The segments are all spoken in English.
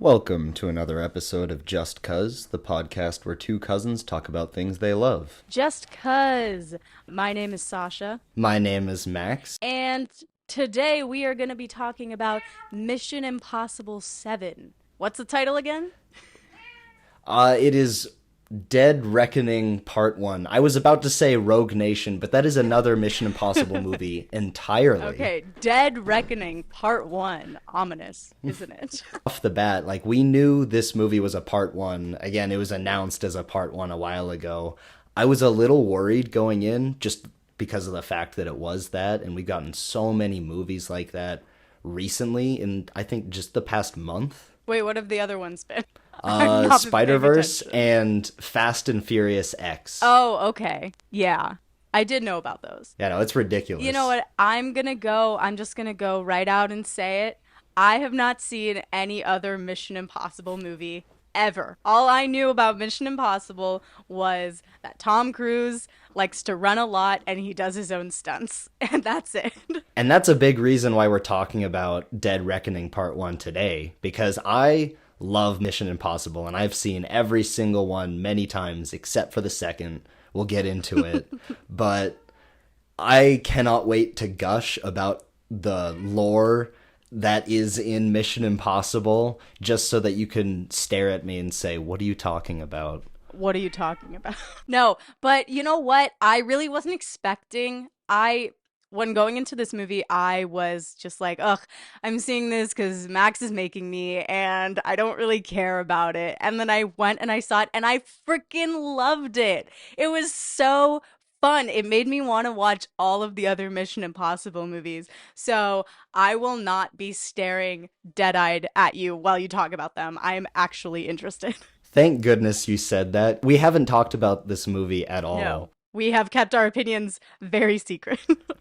Welcome to another episode of Just Cuz, the podcast where two cousins talk about things they love. Just cuz. My name is Sasha, My name is Max. and today we are going to be talking about Mission Impossible 7. What's the title again? It is Dead Reckoning Part 1. I was about to say Rogue Nation, but that is another Mission Impossible movie entirely. Okay, Dead Reckoning Part 1. Ominous, isn't it? Off the bat, we knew this movie was a Part 1. Again, it was announced as a Part 1 a while ago. I was a little worried going in, just because of the fact that it was that, and we've gotten so many movies like that recently, in I think just the past month. Wait, what have the other ones been? I've not been Spider-Verse paying attention. and Fast and Furious X. Oh, okay. Yeah. I did know about those. Yeah, no, it's ridiculous. You know what? I'm just gonna go right out and say it. I have not seen any other Mission Impossible movie ever. All I knew about Mission Impossible was that Tom Cruise likes to run a lot and he does his own stunts. And that's it. And that's a big reason why we're talking about Dead Reckoning Part 1 today, because I love Mission Impossible, and I've seen every single one many times, except for the second. We'll get into it. But I cannot wait to gush about the lore that is in Mission Impossible, just so that you can stare at me and say, what are you talking about? What are you talking about? No, but you know what? I really wasn't expecting. When going into this movie, I was just like, ugh, I'm seeing this because Max is making me and I don't really care about it. And then I went and I saw it and I freaking loved it. It was so fun. It made me want to watch all of the other Mission Impossible movies. So I will not be staring dead-eyed at you while you talk about them. I am actually interested. Thank goodness you said that. We haven't talked about this movie at all. No. We have kept our opinions very secret.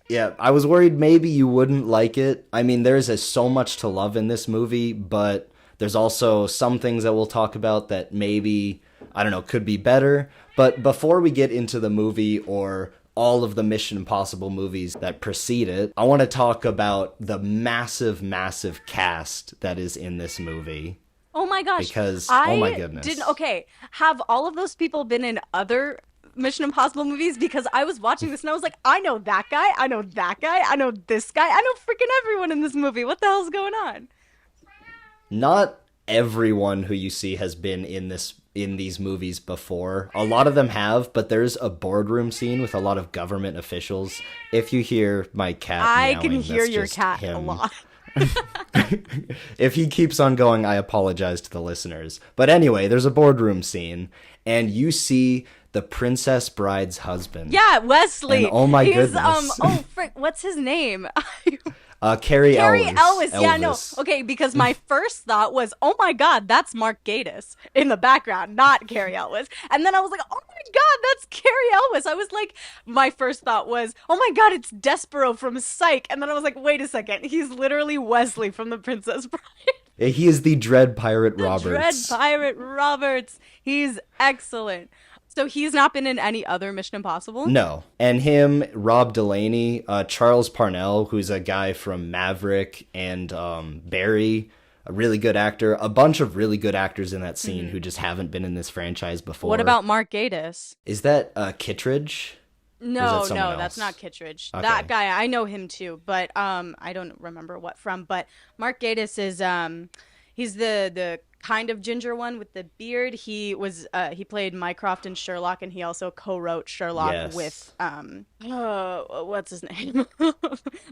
Yeah, I was worried maybe you wouldn't like it. I mean, there's so much to love in this movie, but there's also some things that we'll talk about that maybe, I don't know, could be better. But before we get into the movie or all of the Mission Impossible movies that precede it, I want to talk about the massive, massive cast that is in this movie. Oh my gosh. Because, oh my goodness. Have all of those people been in other Mission Impossible movies? Because I was watching this and I was like, I know that guy, I know that guy, I know this guy, I know freaking everyone in this movie. What the hell's going on? Not everyone who you see has been in these movies before. A lot of them have, but there's a boardroom scene with a lot of government officials. If you hear my cat I meowing, can hear that's your just cat him. a lot. If he keeps on going, I apologize to the listeners. But anyway, there's a boardroom scene, and you see the Princess Bride's husband. Yeah, Wesley. And oh my goodness. What's his name? Carrie Elwes. Yeah, no. Elvis. Okay, because my first thought was, oh my God, that's Mark Gatiss in the background, not Carrie Elwes. And then I was like, oh my God, that's Carrie Elwes. I was like, my first thought was, oh my God, it's Despero from Psych. And then I was like, wait a second, he's literally Wesley from The Princess Bride. He is the Dread Pirate Roberts. Dread Pirate Roberts. He's excellent. So he's not been in any other Mission Impossible? No. And him, Rob Delaney, Charles Parnell, who's a guy from Maverick, and Barry, a really good actor. A bunch of really good actors in that scene who just haven't been in this franchise before. What about Mark Gatiss? Is that Kittredge? No, that no, that's not Kittredge. Okay. That guy, I know him too, but I don't remember what from. But Mark Gatiss is he's the kind of ginger one with the beard. He played Mycroft in Sherlock, and he also co-wrote Sherlock with what's his name?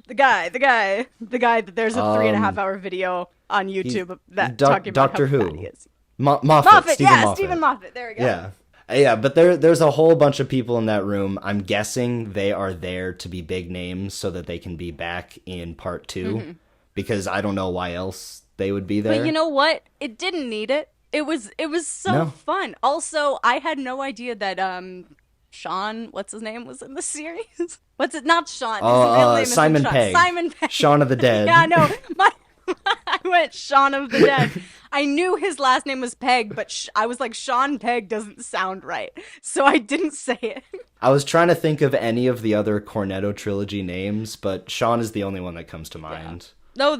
the guy that there's a 3.5-hour video on YouTube talking about Doctor how Who. bad he is. Moffat, Stephen Moffat. There we go. Yeah. Yeah, but there's a whole bunch of people in that room. I'm guessing they are there to be big names so that they can be back in part 2, because I don't know why else they would be there. But you know what? It didn't need it. It was so fun. Also, I had no idea that Sean, what's his name, was in the series. What's it? Not Sean. His real name Simon isn't Sean. Pegg. Simon Pegg. Shaun of the Dead. Yeah, no. I went Shaun of the Dead. I knew his last name was Pegg, but I was like, Sean Pegg doesn't sound right. So I didn't say it. I was trying to think of any of the other Cornetto trilogy names, but Sean is the only one that comes to mind. No,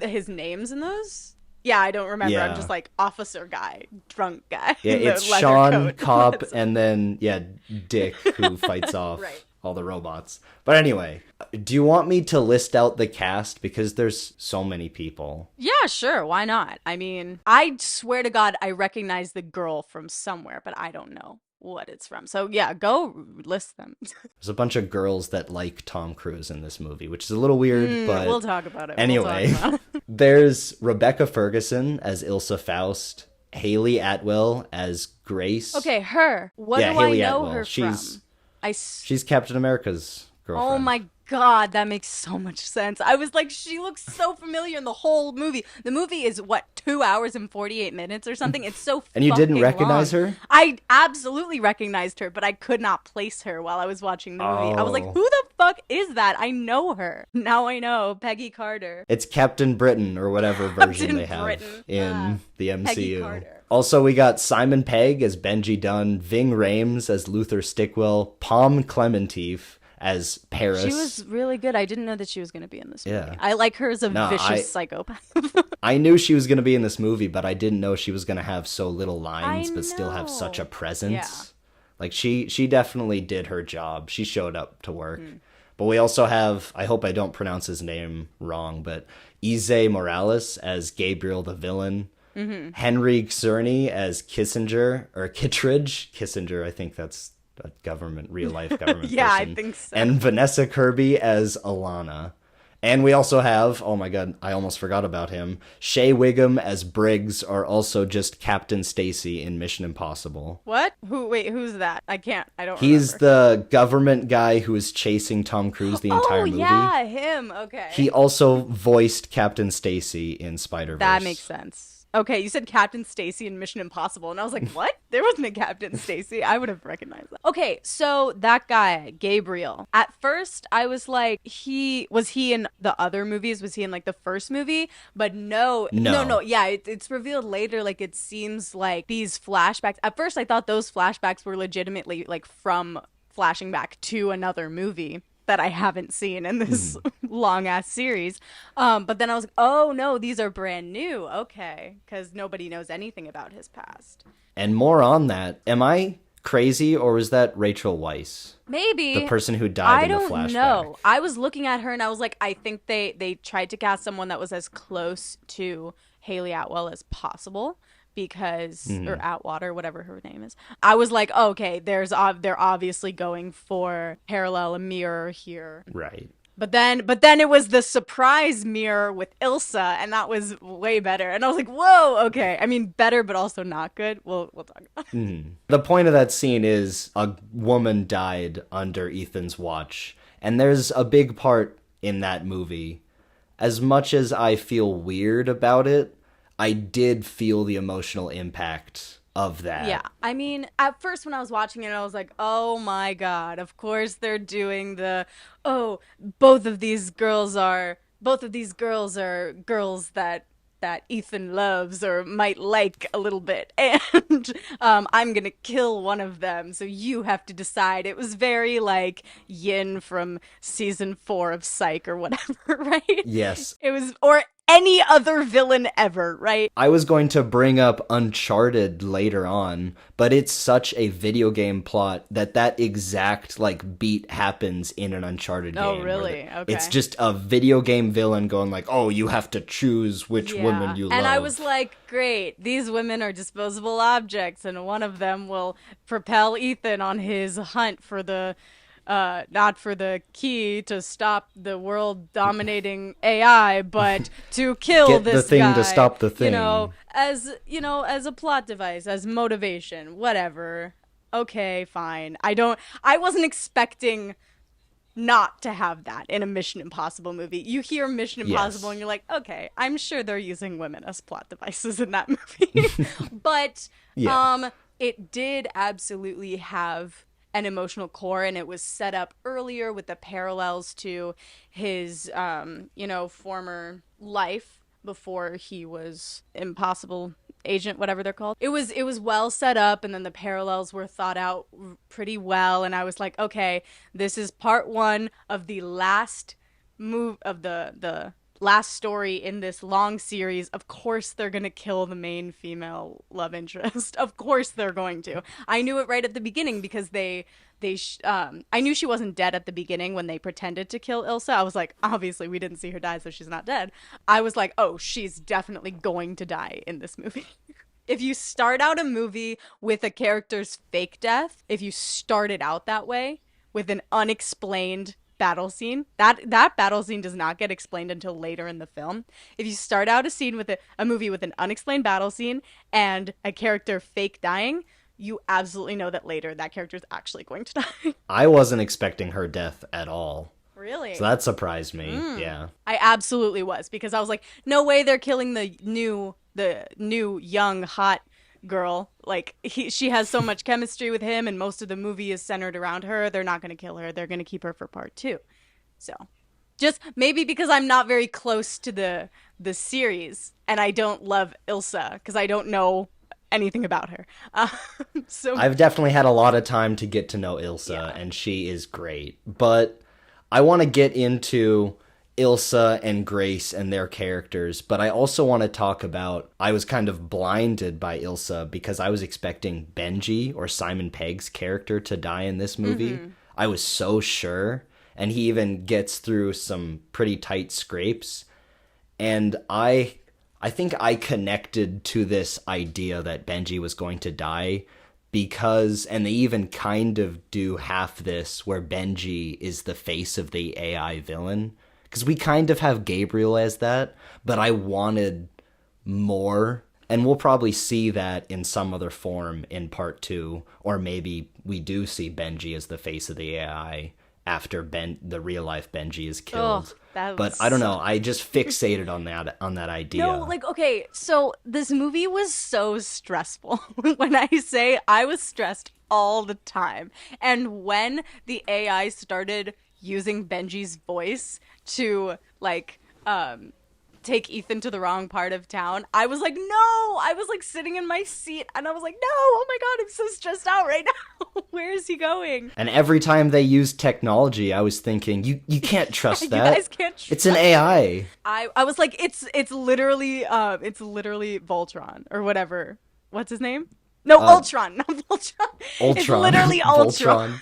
his name's in those? Yeah, I don't remember. I'm just Yeah. like officer guy, drunk guy Yeah, in the it's leather Sean coat. Cop That's and then yeah, Dick who fights right. off all the robots. But anyway, do you want me to list out the cast because there's so many people? Yeah, sure. Why not? I mean, I swear to God, I recognize the girl from somewhere, but I don't know what it's from. So yeah, go list them. There's a bunch of girls that like Tom Cruise in this movie, which is a little weird, We'll but talk about it. We'll talk anyway, about it. there's Rebecca Ferguson as Ilsa Faust, Haley Atwell as Grace. Okay, her. What Yeah, do I Haley know Atwell. her She's from? I. S- she's Captain America's Oh girlfriend. my God, that makes so much sense. I was like, she looks so familiar in the whole movie. The movie is what, 2 hours and 48 minutes or something? It's so And you didn't fucking recognize long. her? I absolutely recognized her, but I could not place her while I was watching the movie. I was like, Oh. who the fuck is that? I know her. Now I know. Peggy Carter. It's Captain Britain or whatever version Captain they have Britain. in the Peggy MCU. Carter. Also, we got Simon Pegg as Benji Dunn, Ving Rhames as Luther Stickwell, Palm Clementif as Paris. She was really good. I didn't know that she was going to be in this movie. Yeah. I like her as a No, vicious psychopath. I knew she was going to be in this movie, but I didn't know she was going to have so little lines I but still have such a know. presence. Yeah. Like she definitely did her job. She showed up to work. But we also have, I hope I don't pronounce his name wrong, but Ize Morales as Gabriel the villain. Henry Czerny as Kissinger or Kittredge. Kissinger, I think that's a real life government Yeah, I person. think so. And Vanessa Kirby as Alana. And we also have, oh my god, I almost forgot about him. Shea Wiggum as Briggs, or also just Captain Stacy in Mission Impossible. What? Wait, who's that? I don't He's remember. the government guy who is chasing Tom Cruise the entire movie. Yeah, him. Okay. He also voiced Captain Stacy in Spider-Verse. That makes sense. Okay, you said Captain Stacy in Mission Impossible, and I was like, what? There wasn't a Captain Stacy. I would have recognized that. Okay, so that guy, Gabriel. At first, I was like, was he in the other movies? Was he in like the first movie? But no. Yeah, it's revealed later. Like, it seems like these flashbacks. At first, I thought those flashbacks were legitimately like from flashing back to another movie that I haven't seen in this long ass series. But then I was like, oh no, these are brand new. Okay. Because nobody knows anything about his past. And more on that, am I crazy or was that Rachel Weisz? Maybe. The person who died in the flashback. I don't know. I was looking at her and I was like, I think they tried to cast someone that was as close to Haley Atwell as possible. Because or Atwater, whatever her name is, I was like, oh, okay, they're obviously going for parallel, a mirror here. Right. But then it was the surprise mirror with Ilsa, and that was way better. And I was like, whoa, okay. I mean, better, but also not good. We'll talk about it. The point of that scene is a woman died under Ethan's watch. And there's a big part in that movie. As much as I feel weird about it, I did feel the emotional impact of that. Yeah. I mean, at first when I was watching it, I was like, oh my God, of course they're doing both of these girls are girls that Ethan loves or might like a little bit. And I'm going to kill one of them. So you have to decide. It was very like Yin from season 4 of Psych or whatever, right? Yes. It was, or any other villain ever, right? I was going to bring up Uncharted later on, but it's such a video game plot that exact like beat happens in an Uncharted game. Oh, really? Okay. It's just a video game villain going like, "Oh, you have to choose which woman you love." And I was like, great, these women are disposable objects, and one of them will propel Ethan on his hunt for the not for the key to stop the world dominating AI, but to kill Get this the thing guy, to stop the thing. as a plot device, as motivation, whatever. Okay, fine. I wasn't expecting not to have that in a Mission Impossible movie. You hear Mission Impossible and you're like, okay, I'm sure they're using women as plot devices in that movie. But it did absolutely have an emotional core, and it was set up earlier with the parallels to his former life before he was Impossible Agent, whatever they're called. It was well set up, and then the parallels were thought out pretty well, and I was like, okay, this is part 1 of the last move of the last story in this long series, of course they're going to kill the main female love interest. Of course they're going to. I knew it right at the beginning because I knew she wasn't dead at the beginning when they pretended to kill Ilsa. I was like, obviously we didn't see her die, so she's not dead. I was like, oh, she's definitely going to die in this movie. If you start out a movie with a character's fake death, if you start it out that way with an unexplained battle scene, that battle scene does not get explained until later in the film. If you start out a scene with a movie with an unexplained battle scene and a character fake dying, you absolutely know that later that character is actually going to die. I wasn't expecting her death at all. Really? So that surprised me. Yeah. I absolutely was, because I was like, no way they're killing the new young hot girl. Like she has so much chemistry with him and most of the movie is centered around her. They're not going to kill her. They're going to keep her for part 2. So, just maybe because I'm not very close to the series and I don't love Ilsa because I don't know anything about her. So I've definitely had a lot of time to get to know Ilsa, and she is great. But I want to get into Ilsa and Grace and their characters, but I also want to talk about, I was kind of blinded by Ilsa because I was expecting Benji or Simon Pegg's character to die in this movie. I was so sure, and he even gets through some pretty tight scrapes. And I think I connected to this idea that Benji was going to die because, and they even kind of do half this where Benji is the face of the AI villain. Because we kind of have Gabriel as that, but I wanted more. And we'll probably see that in some other form in part 2, or maybe we do see Benji as the face of the AI after the real life Benji is killed. But I don't know. I just fixated on that idea. No, like, okay, so this movie was so stressful. When I say I was stressed all the time. And when the AI started using Benji's voice to, like, take Ethan to the wrong part of town, I was like, no! I was, like, sitting in my seat, and I was like, no! Oh my god, I'm so stressed out right now! Where is he going? And every time they used technology, I was thinking, you can't trust that. You guys can't trust It's an AI. I was like, it's literally Voltron, or whatever. What's his name? No, Ultron, not Voltron. Ultron. It's literally Ultron.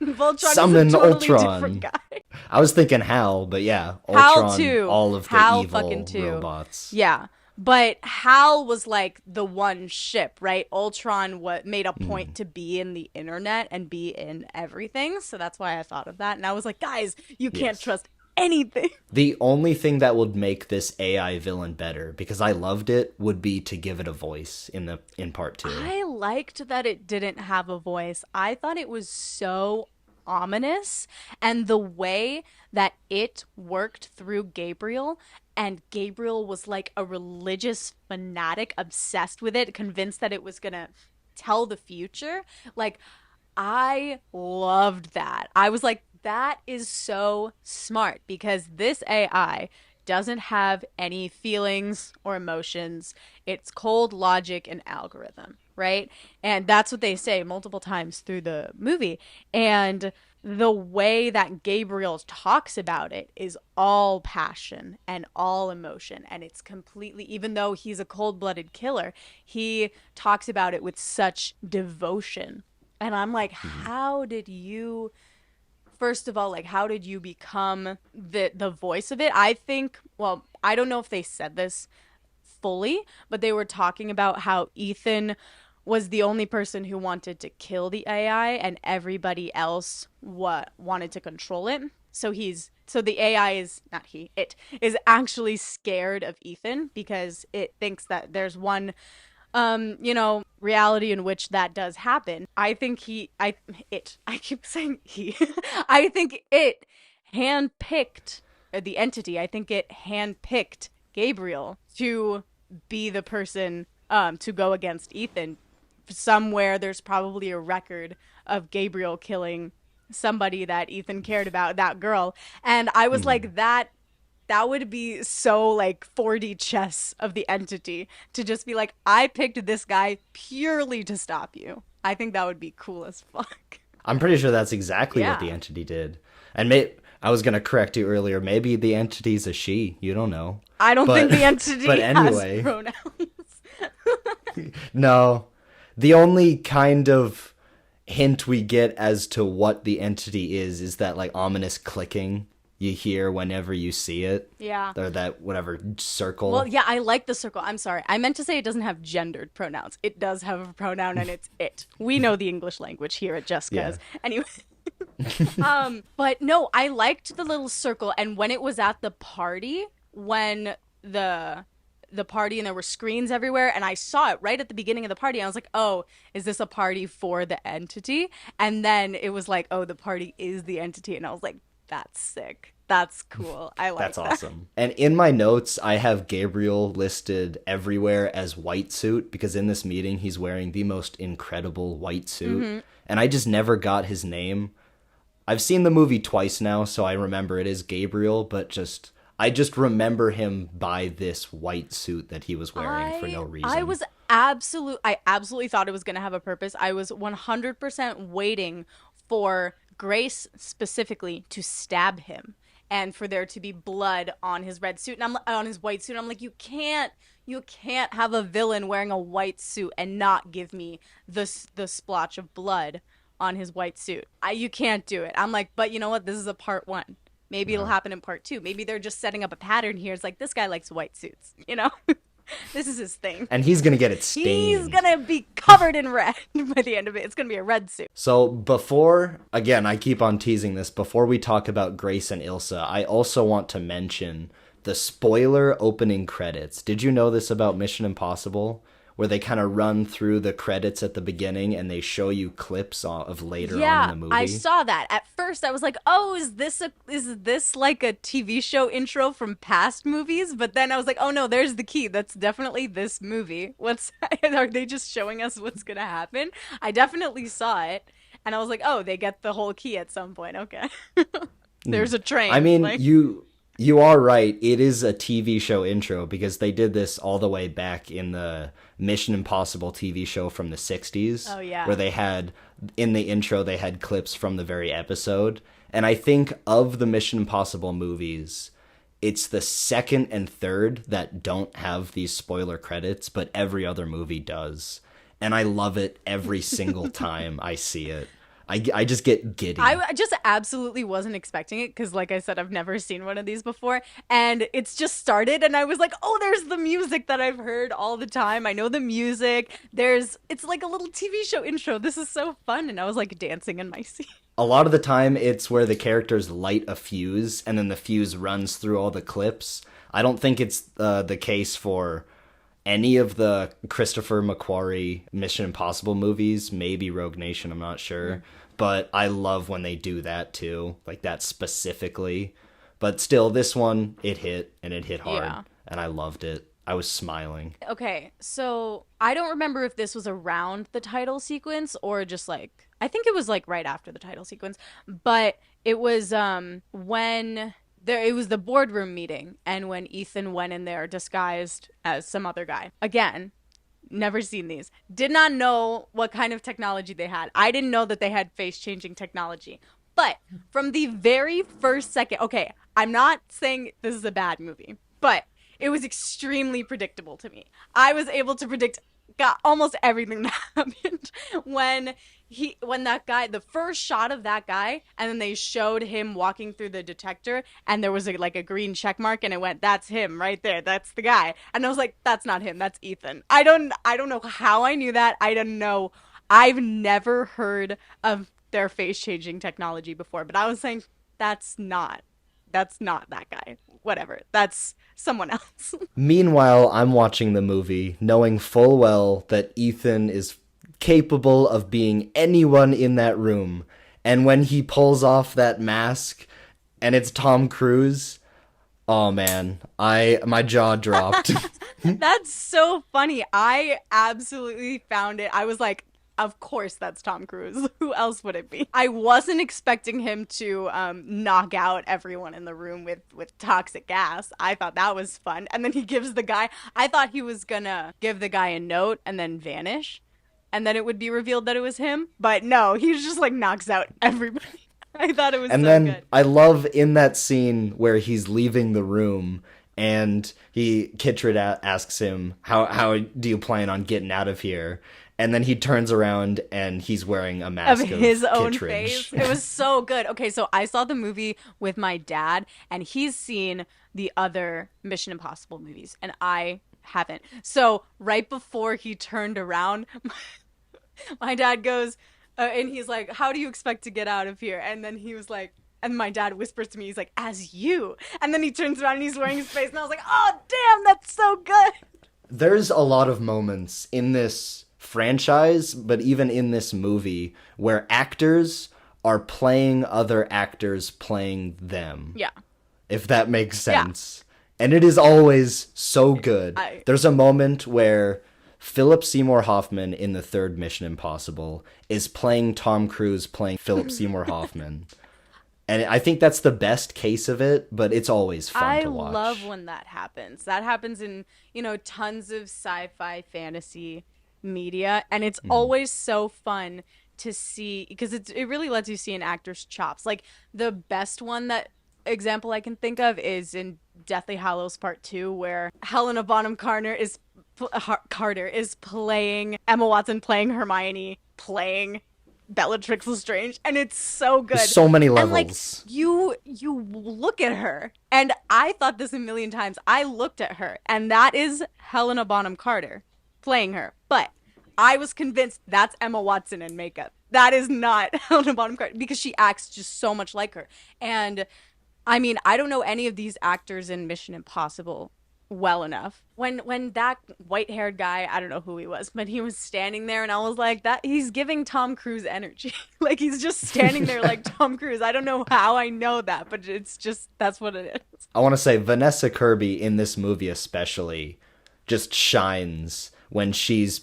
Voltron Summon is a totally Ultron. different guy. I was thinking Hal, but yeah, Hal Ultron, too. all of the Hal evil fucking too. robots. Yeah. But Hal was like the one ship, right? Ultron made a point to be in the internet and be in everything. So that's why I thought of that. And I was like, guys, you can't trust anything. The only thing that would make this AI villain better, because I loved it, would be to give it a voice in part 2. I liked that it didn't have a voice. I thought it was so ominous, and the way that it worked through Gabriel, and Gabriel was like a religious fanatic, obsessed with it, convinced that it was gonna tell the future. Like, I loved that. I was like, that is so smart, because this AI doesn't have any feelings or emotions. It's cold logic and algorithm, right? And that's what they say multiple times through the movie. And the way that Gabriel talks about it is all passion and all emotion. And it's completely, even though he's a cold-blooded killer, he talks about it with such devotion. And I'm like, how did you... First of all, like, how did you become the voice of it? I think, well, I don't know if they said this fully, but they were talking about how Ethan was the only person who wanted to kill the AI and everybody else wanted to control it. So the AI it is actually scared of Ethan because it thinks that there's one reality in which that does happen. I think I keep saying he. I think it handpicked the entity. I think it handpicked Gabriel to be the person to go against Ethan. Somewhere there's probably a record of Gabriel killing somebody that Ethan cared about, that girl. And I was like, that would be so like 4D chess of the entity to just be like, I picked this guy purely to stop you. I think that would be cool as fuck. I'm pretty sure that's exactly what the entity did. And I was gonna correct you earlier. Maybe the entity's a she. You don't know. I don't think But the entity but has anyway, pronouns. no. The only kind of hint we get as to what the entity is that like ominous clicking you hear whenever you see it. Yeah. Or that whatever Well, circle. yeah, I like the circle. I'm sorry. I meant to say it doesn't have gendered pronouns. It does have a pronoun and it's it. We know the English language here at Yeah. Jessica's. Anyway. But no, I liked the little circle and when it was at the party, when the party and there were screens everywhere and I saw it right at the beginning of the party. I was like, "Oh, is this a party for the entity?" And then it was like, "Oh, the party is the entity." And I was like, "That's sick. That's cool. I like That's that." awesome. And in my notes, I have Gabriel listed everywhere as white suit because in this meeting, he's wearing the most incredible white suit. And I just never got his name. I've seen the movie twice now, so I remember it is Gabriel, but I just remember him by this white suit that he was wearing for no reason. I absolutely thought it was going to have a purpose. I was 100% waiting for Grace specifically to stab him and for there to be blood on his red suit and on his white suit. I'm like, you can't have a villain wearing a white suit and not give me the splotch of blood on his white suit. You can't do it. I'm like, but you know what? This is a part 1. Maybe it'll happen in part 2. Maybe they're just setting up a pattern here. It's like, this guy likes white suits, you know? This is his thing. And he's going to get it He's stained. gonna be covered in red by the end of it. It's gonna be a red suit. So before, again, I keep on teasing this, before we talk about Grace and Ilsa, I also want to mention the spoiler opening credits. Did you know this about Mission Impossible? Where they kind of run through the credits at the beginning and they show you clips of later on in the movie. I saw that. At first I was like, "Oh, is this like a TV show intro from past movies?" But then I was like, "Oh no, there's the key. That's definitely this movie. What's Are they just showing us what's going to happen?" I definitely saw it and I was like, "Oh, they get the whole key at some point. Okay." There's a train. I mean, like... you are right. It is a TV show intro because they did this all the way back in the Mission Impossible TV show from the 60s. Oh, yeah. Where they had, in the intro, they had clips from the very episode. And I think of the Mission Impossible movies, it's the second and third that don't have these spoiler credits, but every other movie does. And I love it every single time I see it. I just get giddy. I just absolutely wasn't expecting it because, like I said, I've never seen one of these before. And it's just started and I was like, oh, there's the music that I've heard all the time. I know the music. It's like a little TV show intro. This is so fun. And I was like dancing in my seat. A lot of the time, it's where the characters light a fuse and then the fuse runs through all the clips. I don't think it's the case for any of the Christopher McQuarrie Mission Impossible movies, maybe Rogue Nation, I'm not sure. But I love when they do that too, like that specifically. But still, this one, it hit, and it hit hard, Yeah. and I loved it. I was smiling. Okay, so I don't remember if this was around the title sequence or just like I think it was like right after the title sequence, but it was when it was the boardroom meeting and when Ethan went in there disguised as some other guy. Again, never seen these. Did not know what kind of technology they had. I didn't know that they had face-changing technology. But from the very first second, okay, I'm not saying this is a bad movie, but it was extremely predictable to me. I was able to predict almost everything that happened when that guy, the first shot of that guy, and then they showed him walking through the detector, and there was like a green check mark, and it went, "That's him right there. That's the guy." And I was like, "That's not him. That's Ethan." I don't know how I knew that. I don't know. I've never heard of their face changing technology before, but I was saying that's not that guy. Whatever. That's someone else. Meanwhile, I'm watching the movie, knowing full well that Ethan is capable of being anyone in that room. And when he pulls off that mask and it's Tom Cruise, oh man, my jaw dropped. That's so funny. I absolutely found it. I was like, of course that's Tom Cruise. Who else would it be? I wasn't expecting him to knock out everyone in the room with toxic gas. I thought that was fun. And then he gives the guy, I thought he was gonna give the guy a note and then vanish. And then it would be revealed that it was him. But no, he just like knocks out everybody. I thought it was And so then good. I love in that scene where he's leaving the room and Kittredge asks him, how do you plan on getting out of here? And then he turns around and he's wearing a Of mask his of own Kittredge. face. It was so good. Okay, so I saw the movie with my dad, and he's seen the other Mission Impossible movies, and I haven't. So right before he turned around, my dad goes, and he's like, "How do you expect to get out of here?" And then he was like, and my dad whispers to me, he's like, "As you." And then he turns around and he's wearing his face, and I was like, "Oh, damn, that's so good." There's a lot of moments in this franchise, but even in this movie, where actors are playing other actors playing them, Yeah, if that makes yeah. sense. And it is always so good. I There's a moment where Philip Seymour Hoffman in the third Mission Impossible is playing Tom Cruise playing Philip Seymour Hoffman. And I think that's the best case of it, but it's always fun I to watch. love when that happens. That happens in, tons of sci-fi fantasy media, and it's always so fun to see because it really lets you see an actor's chops. Like the best one that example I can think of is in Deathly Hallows Part 2 where Helena Bonham Carter is playing Emma Watson playing Hermione playing Bellatrix Lestrange, and it's so good. There's so many And like levels. you look at her, and I thought this a million times. I looked at her, and that is Helena Bonham Carter playing her, but I was convinced that's Emma Watson in makeup. That is not Helena Bonham Carter because she acts just so much like her. And I mean, I don't know any of these actors in Mission Impossible well enough. When that white-haired guy, I don't know who he was, but he was standing there and I was like that he's giving Tom Cruise energy. Like he's just standing there like Tom Cruise. I don't know how I know that, but it's just that's what it is. I want to say Vanessa Kirby in this movie especially just shines when she's,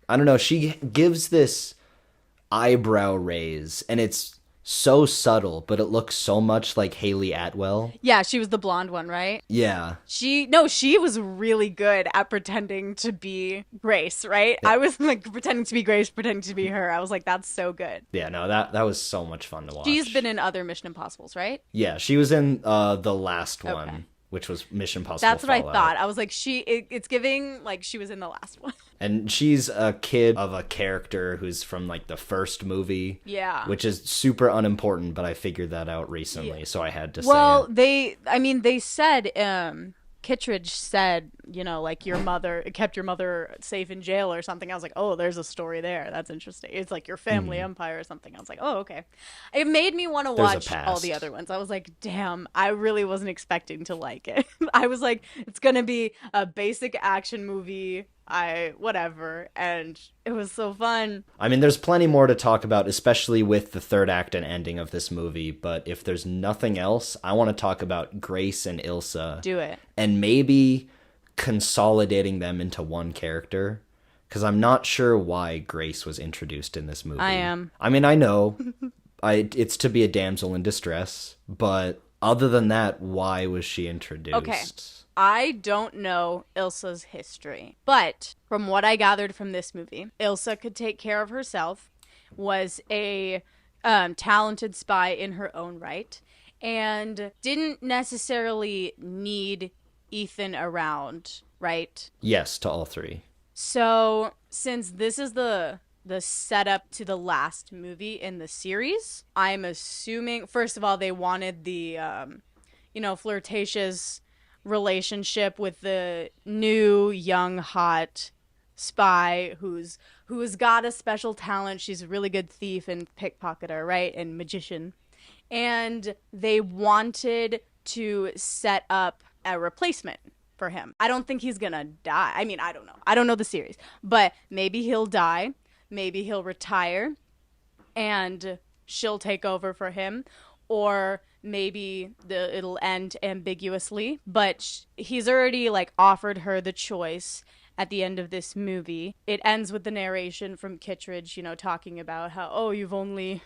I don't know, she gives this eyebrow raise and it's so subtle, but it looks so much like Haley Atwell. Yeah, she was the blonde one, right? Yeah. She was really good at pretending to be Grace, right? I was like pretending to be Grace, pretending to be her. I was like, that's so good. Yeah, no, that was so much fun to watch. She's been in other Mission Impossibles, right? Yeah, she was in the last one, Okay. which was Mission Impossible That's what Fallout. I thought. I was like, it's giving like she was in the last one. And she's a kid of a character who's from like the first movie. Yeah. Which is super unimportant, but I figured that out recently, so I had to Well, say it. they said, Kittredge said, like your mother it kept your mother safe in jail or something. I was like, oh, there's a story there. That's interesting. It's like your family empire or something. I was like, oh, okay. It made me want to There's a watch all the past. other ones. I was like, damn, I really wasn't expecting to like it. I was like, it's gonna be a basic action movie. Whatever, and it was so fun. I mean, there's plenty more to talk about, especially with the third act and ending of this movie, but if there's nothing else, I want to talk about Grace and Ilsa. Do it. And maybe consolidating them into one character, because I'm not sure why Grace was introduced in this movie. I am. I mean, I know it's to be a damsel in distress, but other than that, why was she introduced? Okay. I don't know Ilsa's history, but from what I gathered from this movie, Ilsa could take care of herself, was a talented spy in her own right, and didn't necessarily need Ethan around, right? Yes, to all three. So, since this is the setup to the last movie in the series, I'm assuming first of all they wanted the flirtatious relationship with the new young hot spy who's got a special talent. She's a really good thief and pickpocketer, right? And magician. And they wanted to set up a replacement for him. I don't think he's gonna die. I mean, I don't know. I don't know the series. But maybe he'll die. Maybe he'll retire and she'll take over for him. Or maybe it'll end ambiguously. But he's already like offered her the choice at the end of this movie. It ends with the narration from Kittredge, talking about how, oh, you've only,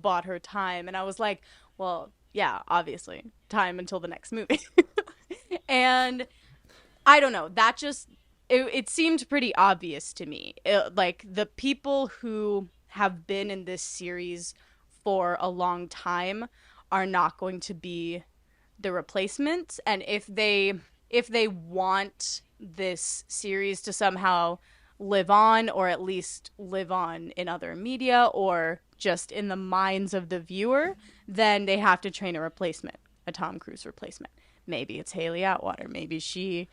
bought her time. And I was like, well, yeah, obviously, time until the next movie. And I don't know, that just, it seemed pretty obvious to me. Like, the people who have been in this series for a long time are not going to be the replacement. And if they want this series to somehow live on, or at least live on in other media or just in the minds of the viewer, then they have to train a replacement, a Tom Cruise replacement. Maybe it's Haley Atwater. Maybe she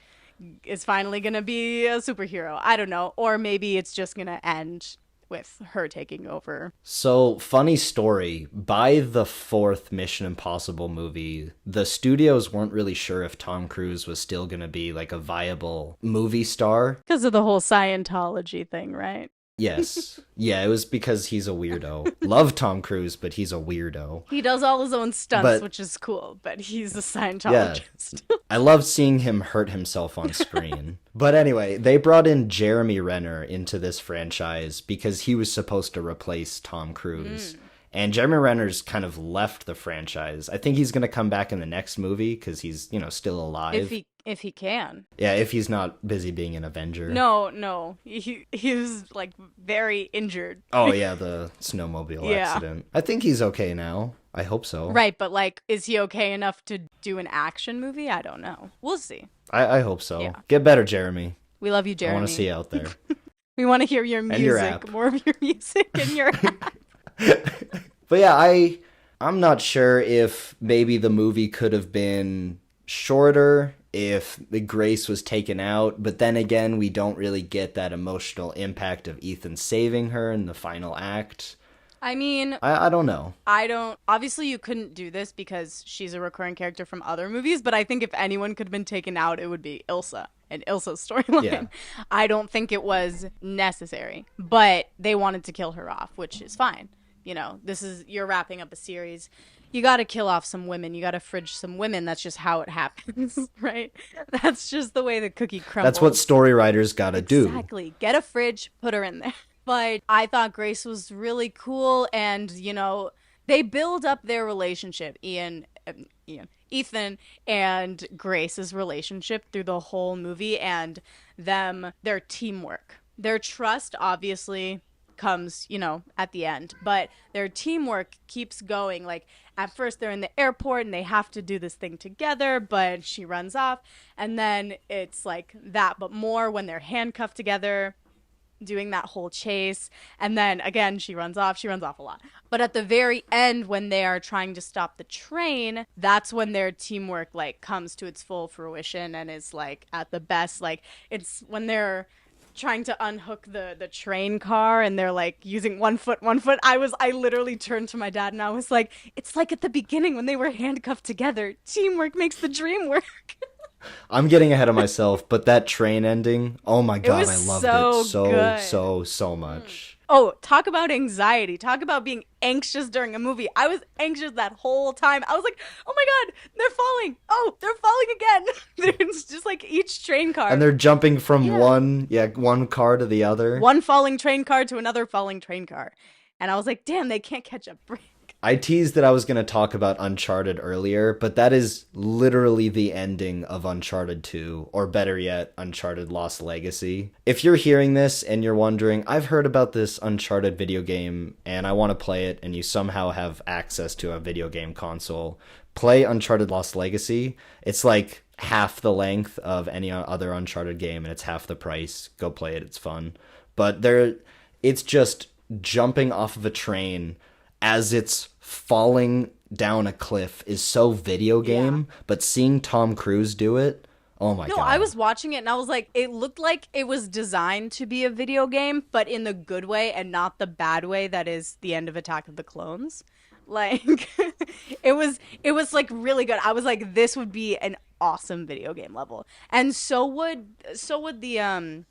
is finally going to be a superhero. I don't know. Or maybe it's just going to end with her taking over. So, funny story, by the fourth Mission Impossible movie, the studios weren't really sure if Tom Cruise was still going to be like a viable movie star. Because of the whole Scientology thing, right? Yes. Yeah, it was because he's a weirdo. Love Tom Cruise, but he's a weirdo. He does all his own stunts, which is cool, but he's a Scientologist. Yeah. I love seeing him hurt himself on screen. But anyway, they brought in Jeremy Renner into this franchise because he was supposed to replace Tom Cruise. And Jeremy Renner's kind of left the franchise. I think he's going to come back in the next movie because he's, still alive. If he can. Yeah, if he's not busy being an Avenger. No. He's like very injured. Oh, yeah, the snowmobile accident. I think he's okay now. I hope so. Right, but like, is he okay enough to do an action movie? I don't know. We'll see. I hope so. Yeah. Get better, Jeremy. We love you, Jeremy. I want to see you out there. We want to hear your music. And your app. More of your music and your app. But yeah, I'm not sure if maybe the movie could have been shorter if the Grace was taken out, but then again, we don't really get that emotional impact of Ethan saving her in the final act. I mean, I don't know. Obviously you couldn't do this because she's a recurring character from other movies, but I think if anyone could have been taken out, it would be Ilsa and Ilsa's storyline. Yeah. I don't think it was necessary, but they wanted to kill her off, which is fine. You're wrapping up a series. You got to kill off some women. You got to fridge some women. That's just how it happens, right? That's just the way the cookie crumbles. That's what story writers got to do. Exactly. Get a fridge, put her in there. But I thought Grace was really cool, and, they build up their relationship, Ethan and Grace's relationship through the whole movie, and their teamwork. Their trust, obviously, comes, at the end, but their teamwork keeps going. Like, at first they're in the airport and they have to do this thing together, but she runs off, and then it's like that, but more when they're handcuffed together, doing that whole chase, and then again she runs off a lot. But at the very end, when they are trying to stop the train, that's when their teamwork like comes to its full fruition and is like at the best. Like, it's when they're trying to unhook the train car and they're like using one foot. I literally turned to my dad and I was like, it's like at the beginning when they were handcuffed together. Teamwork makes the dream work. I'm getting ahead of myself, but that train ending, oh my god, I loved it so much. Oh, talk about anxiety. Talk about being anxious during a movie. I was anxious that whole time. I was like, oh my god, they're falling. Oh, they're falling again. It's just like each train car. And they're jumping from one car to the other. One falling train car to another falling train car. And I was like, damn, they can't catch a break. I teased that I was going to talk about Uncharted earlier, but that is literally the ending of Uncharted 2, or better yet, Uncharted Lost Legacy. If you're hearing this and you're wondering, I've heard about this Uncharted video game and I want to play it, and you somehow have access to a video game console, play Uncharted Lost Legacy. It's like half the length of any other Uncharted game and it's half the price. Go play it, it's fun. But it's just jumping off of a train as it's falling down a cliff is so video game, but seeing Tom Cruise do it, oh my god. No, I was watching it and I was like, it looked like it was designed to be a video game, but in the good way and not the bad way that is the end of Attack of the Clones. Like, it was like really good. I was like, this would be an awesome video game level. And so would the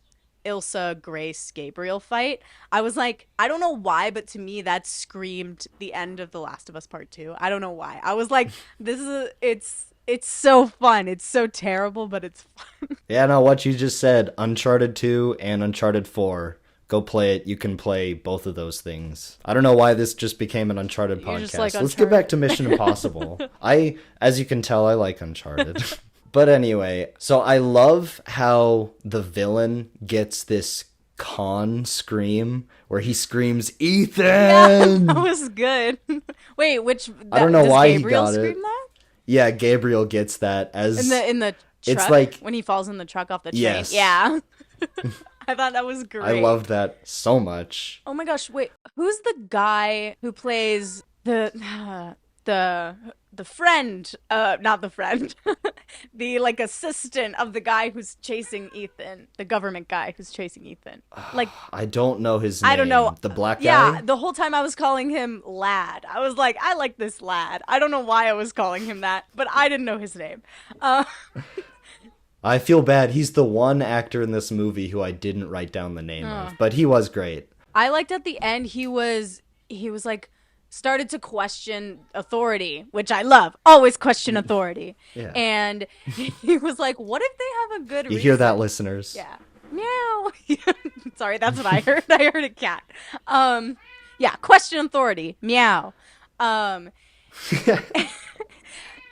Ilsa, Grace, Gabriel fight. I was like, I don't know why, but to me that screamed the end of The Last of Us Part 2. I don't know why. I was like, it's so fun. It's so terrible, but it's fun. Yeah, no, what you just said, Uncharted 2 and Uncharted 4. Go play it. You can play both of those things. I don't know why this just became an Uncharted podcast. Like Let's get back to Mission Impossible. As you can tell, I like Uncharted. But anyway, so I love how the villain gets this Con scream where he screams, Yeah, that Ethan! was good. Wait, I don't know does why he Gabriel got it. scream that? Yeah, Gabriel gets that In as the it's truck like, when he falls in the truck off the train. yes. Yeah. I thought that was I great. loved that so much. Oh my gosh, wait, who's the guy who plays the the the friend, not the friend. The like assistant of the guy who's chasing Ethan, the government guy who's chasing Ethan. Like I don't know his I don't know. name. The black Yeah, guy? the whole time I was calling him Lad. I was like, I like this lad. I don't know why I was calling him that, but I didn't know his name. Uh, I feel bad. He's the one actor in this movie who I didn't write down the name of, but he was great. I liked at the end he was like started to question authority, which I love. Always question authority. Yeah. And he was like, "What if they have a good You reason?" hear that, listeners? Yeah. Meow. Sorry, that's what I heard. I heard a cat. Yeah, question authority. Meow. Um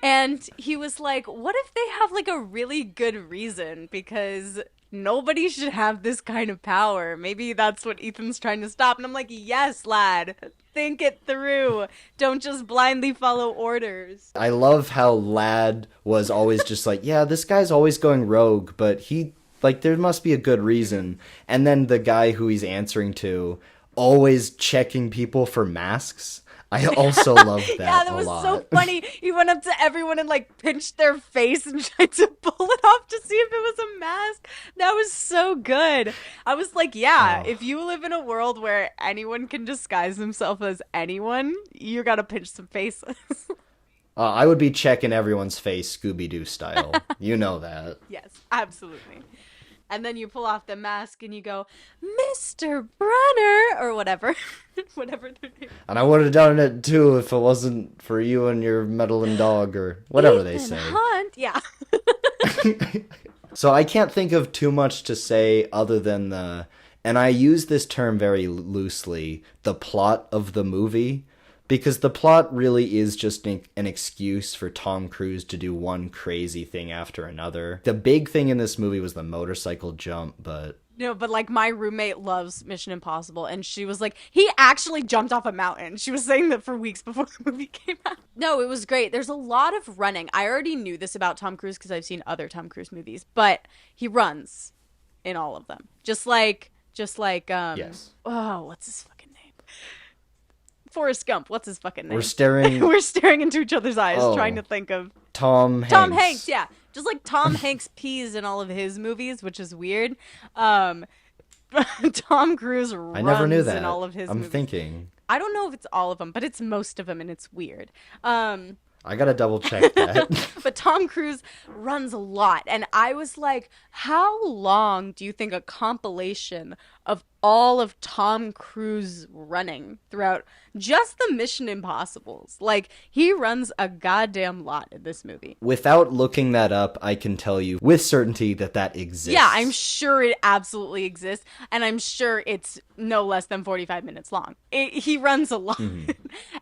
and he was like, "What if they have like a really good reason because nobody should have this kind of power. Maybe that's what Ethan's trying to stop." And I'm like, "Yes, lad. Think it through. Don't just blindly follow orders." I love how Lad was always just like, yeah, this guy's always going rogue, but he, like, there must be a good reason. And then the guy who he's answering to, always checking people for masks. I also love that Yeah, that a was lot. so funny. He went up to everyone and like pinched their face and tried to pull it off to see if it was a mask. That was so good. I was like, yeah, Oh. if you live in a world where anyone can disguise themselves as anyone, you gotta pinch some faces. I would be checking everyone's face Scooby-Doo style. You know that. Yes, absolutely. And then you pull off the mask and you go, "Mr. Brunner," or whatever. Whatever their name. And I would have done it too if it wasn't for you and your meddling dog or whatever they Ethan say. Hunt. Yeah. So I can't think of too much to say other than and I use this term very loosely, the plot of the movie, because the plot really is just an excuse for Tom Cruise to do one crazy thing after another. The big thing in this movie was the motorcycle jump, but No, but like my roommate loves Mission Impossible, and she was like, he actually jumped off a mountain. She was saying that for weeks before the movie came out. No, it was great. There's a lot of running. I already knew this about Tom Cruise because I've seen other Tom Cruise movies, but he runs in all of them. Just like yes. oh, what's his fucking name? Forrest Gump. What's his fucking name? We're staring We're staring into each other's eyes, Oh. trying to think of Tom Hanks. Tom Hanks, yeah. Just like Tom Hanks pees in all of his movies, which is weird. Tom Cruise runs I never knew that. in all of his I'm movies. thinking. I don't know if it's all of them, but it's most of them, and it's weird. I gotta double check that. But Tom Cruise runs a lot, and I was like, how long do you think a compilation of all of Tom Cruise running throughout just the Mission Impossibles? Like, he runs a goddamn lot in this movie. Without looking that up, I can tell you with certainty that exists. Yeah, I'm sure it absolutely exists, and I'm sure it's no less than 45 minutes long. He runs a lot.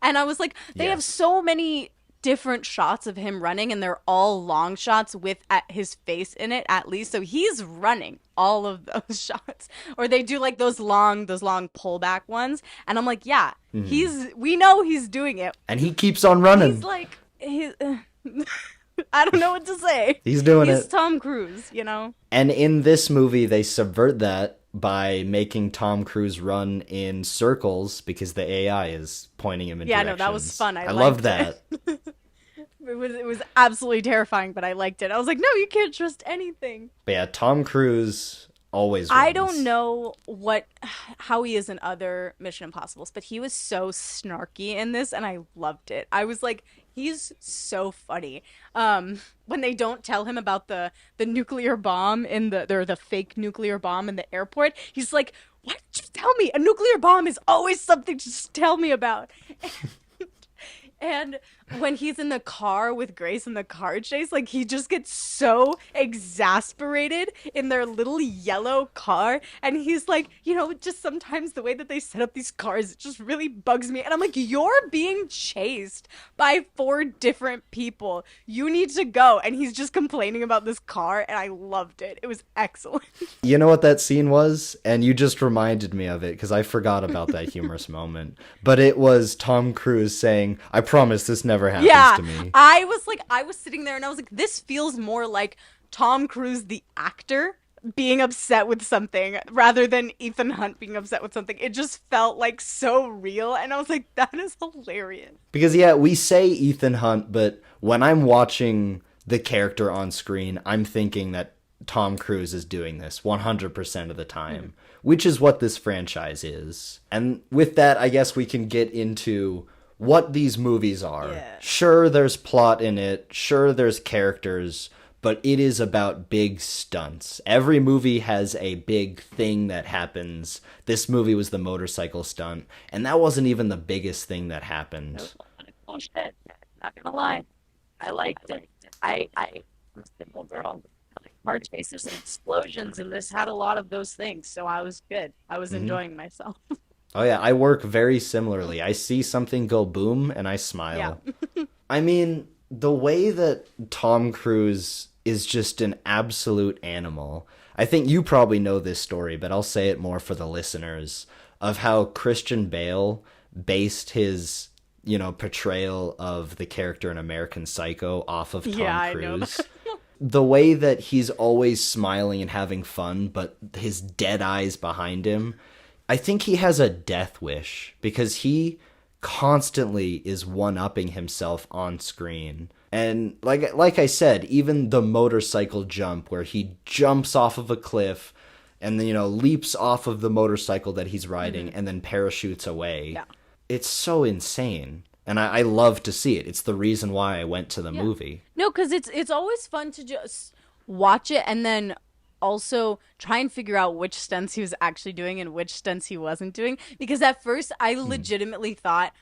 And I was like, they have Yes. so many different shots of him running, and they're all long shots with his face in it at least, so he's running all of those shots. Or they do like those long pullback ones, and I'm like, yeah, we know he's doing it. And he keeps on running. He's like I don't know what to say. He's doing He's it. Tom Cruise, you know. And in this movie, they subvert that by making Tom Cruise run in circles because the AI is pointing him in Yeah, directions. no, that was fun. I loved liked that. It was absolutely terrifying, but I liked it. I was like, no, you can't trust anything. But yeah, Tom Cruise always I runs. don't know how he is in other Mission Impossibles, but he was so snarky in this, and I loved it. I was like, he's so funny. When they don't tell him about the nuclear bomb in the fake nuclear bomb in the airport, he's like, why did you tell me? A nuclear bomb is always something to just tell me about. And when he's in the car with Grace in the car chase, like he just gets so exasperated in their little yellow car. And he's like, just sometimes the way that they set up these cars, it just really bugs me. And I'm like, you're being chased by four different people. You need to go. And he's just complaining about this car. And I loved it. It was excellent. You know what that scene was? And you just reminded me of it because I forgot about that humorous moment. But it was Tom Cruise saying, I promise this never happens to me. I was sitting there and I was like, this feels more like Tom Cruise, the actor, being upset with something rather than Ethan Hunt being upset with something. It just felt like so real. And I was like, that is hilarious. Because, yeah, we say Ethan Hunt, but when I'm watching the character on screen, I'm thinking that Tom Cruise is doing this 100% of the time, which is what this franchise is. And with that, I guess we can get into what these movies are. Yeah. Sure, there's plot in it. Sure, there's characters, but it is about big stunts. Every movie has a big thing that happens. This movie was the motorcycle stunt, and that wasn't even the biggest thing that happened. Bullshit. Not gonna lie. I liked it. I'm a simple girl. I like car chases and explosions, and this had a lot of those things, so I was good. I was enjoying myself. Oh yeah, I work very similarly. I see something go boom and I smile. Yeah. I mean, the way that Tom Cruise is just an absolute animal. I think you probably know this story, but I'll say it more for the listeners, of how Christian Bale based his, portrayal of the character in American Psycho off of Tom Yeah, Cruise. I know that. The way that he's always smiling and having fun, but his dead eyes behind him, I think he has a death wish because he constantly is one-upping himself on screen. And like I said, even the motorcycle jump where he jumps off of a cliff and then, leaps off of the motorcycle that he's riding and then parachutes away. Yeah. It's so insane. And I love to see it. It's the reason why I went to the movie. No, because it's always fun to just watch it and then also try and figure out which stunts he was actually doing and which stunts he wasn't doing. Because at first I legitimately thought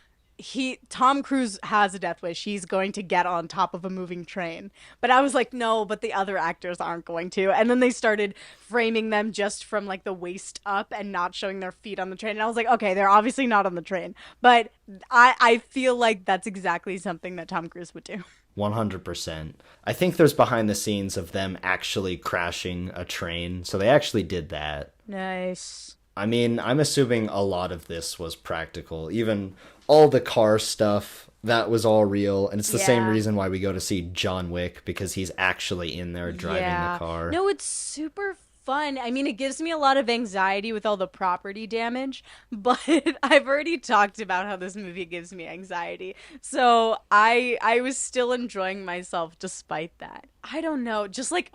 Tom Cruise has a death wish. He's going to get on top of a moving train. But I was like, no, but the other actors aren't going to. And then they started framing them just from like the waist up and not showing their feet on the train. And I was like, okay, they're obviously not on the train. But I feel like that's exactly something that Tom Cruise would do. 100%. I think there's behind the scenes of them actually crashing a train. So they actually did that. Nice. I mean, I'm assuming a lot of this was practical. Even all the car stuff, that was all real. And it's the same reason why we go to see John Wick, because he's actually in there driving the car. No, it's super fun. I mean, it gives me a lot of anxiety with all the property damage, but I've already talked about how this movie gives me anxiety. So I was still enjoying myself despite that. I don't know, just like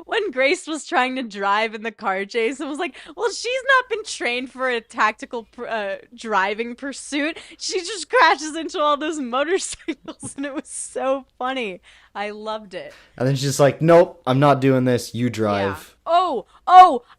when Grace was trying to drive in the car chase, and was like, well, she's not been trained for a tactical driving pursuit. She just crashes into all those motorcycles, and it was so funny. I loved it. And then she's like, nope, I'm not doing this. You drive. Yeah.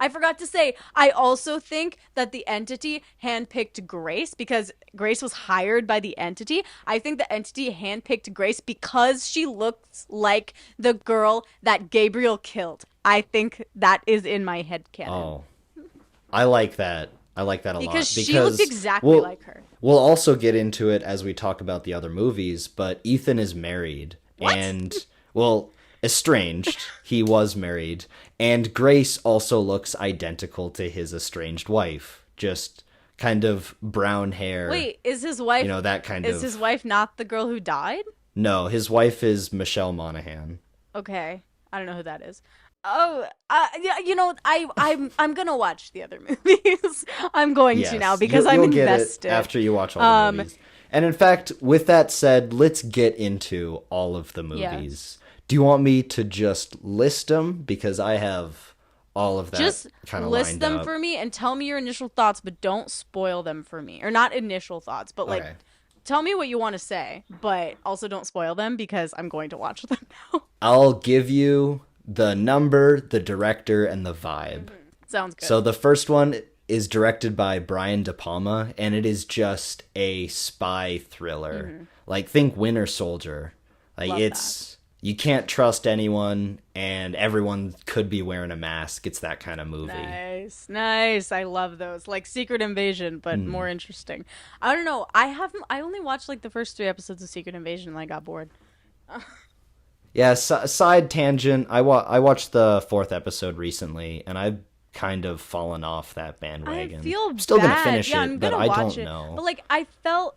I forgot to say, I also think that the entity handpicked Grace because Grace was hired by the entity. I think the entity handpicked Grace because she looks like the girl that Gabriel killed. I think that is in my head canon. Oh, I like that. I like that a lot. Because she looked exactly like her. We'll also get into it as we talk about the other movies, but Ethan is married. What? And, well, estranged. He was married. And Grace also looks identical to his estranged wife. Just kind of brown hair. Wait, is his wife... that kind of... Is his wife not the girl who died? No, his wife is Michelle Monaghan. Okay. I don't know who that is. Oh, I'm gonna watch the other movies. I'm going to now because I'm invested. Get it after you watch all the movies. And in fact, with that said, let's get into all of the movies. Yes. Do you want me to just list them? Because I have all of that kind of lined up. Just list them for me and tell me your initial thoughts, but don't spoil them for me. Or not initial thoughts, but like, tell me what you want to say, but also don't spoil them because I'm going to watch them now. I'll give you the number, the director, and the vibe. Sounds good. So the first one is directed by Brian De Palma, and it is just a spy thriller. Like, think Winter Soldier. Like, Love it's you can't trust anyone, and everyone could be wearing a mask. It's that kind of movie. Nice. I love those. Like Secret Invasion, but more interesting. I don't know. I only watched like the first 3 episodes of Secret Invasion and I got bored. Yeah, side tangent. I watched the 4th episode recently, and I've kind of fallen off that bandwagon. I feel I'm still bad. gonna finish yeah, it, I'm but gonna I watch don't it. know. But like I felt